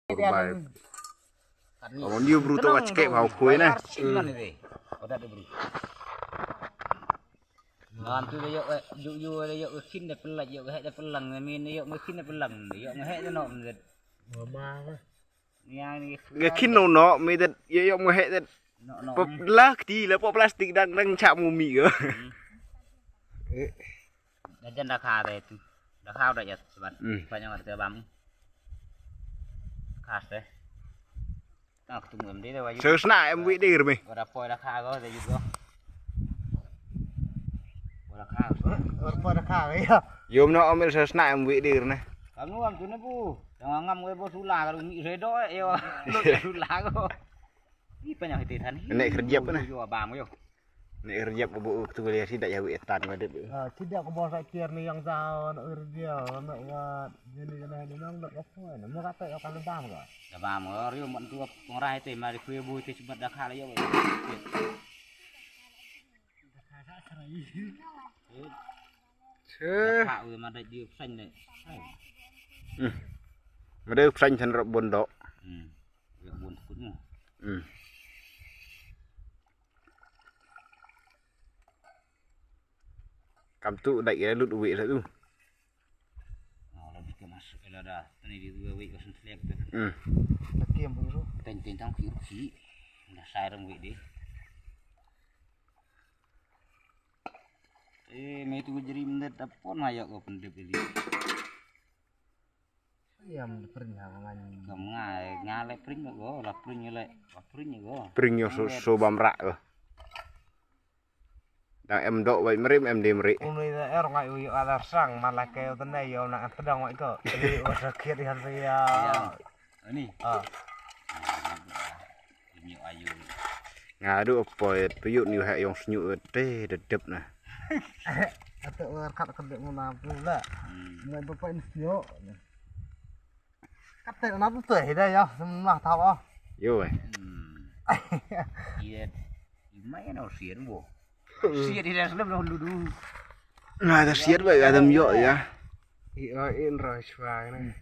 Còn nhiều bruto bắt kẹp vào cuối này. Nanti dia yuk yuk kin dah pelak yuk hek dah pelang min yuk kin dah pelang yuk hek dah nok nget. Cái khi nó mới được yêu mà hệ được bọc lá thì là bọc plastic đang chạm mù mị cơ. Dah jan dah kah deh tu, dah kah dah ya sebat. Banyak ada bam. Khas deh. Nak tunggu em dia dah. Sơ sna em bị đi rồi mày. Dah poi dah kah go dah juga. Dah kah. Poi dah kah ya. Yom nó em sơ sna em bị đi rồi này. Kamu am tu bu. Jangan ngam gue bos ulah kalau mi redo yo. Ulah go. Ini banyak hititan. Nek kerja apa nah? Yo bam yo. Nek kerja bu tu boleh sih tak jauh etan ngadep. Tidak ke bawah sakir ni yang jauh nak kerja nak jadi kena ni nang nak apa ni? Mau kata akan lebam ke? Lebam go. Rio mon tu pengerai tu mari kue bu tu cepat dah kah yo. Sơ. Kah udah ada di pesan ni. Mà đây xanh thành rộng buồn độ. Việc buồn cũng. Cầm tụ đậy lụt vị rồi tu. Lebih ke masuk kalau dah. Tadi di dua week kosen selek tu. Kiam tu. Ten tang kiri. Dah saya rem week dia. Mai tu jadi mendet apon ayo ko pendep ini. Yang pernah menganyi. Kamu ngale pring go, la pring go. Pring yo so bam rak cơ. Đang em độ vậy mà em đêm rị. Uni er ngai uy ada sang malah keo tenai yo nak pedang ngai ko. Jadi sakit di hati ya. Ini. Ini ayu. Ngadu apa tuyuk ni hak yang senyuk teh dedep nah. Atau kat kedek mana pula. Ngai bapak ini yo. Kata nak tu teh dah ya, semua tahu ah. Yo vậy. Iya. Mai nó xiên bo. Xiên đi ra sebelum dulu. Nah, ada siat vậy, ada myo ya. Iya, in rồi xoài này.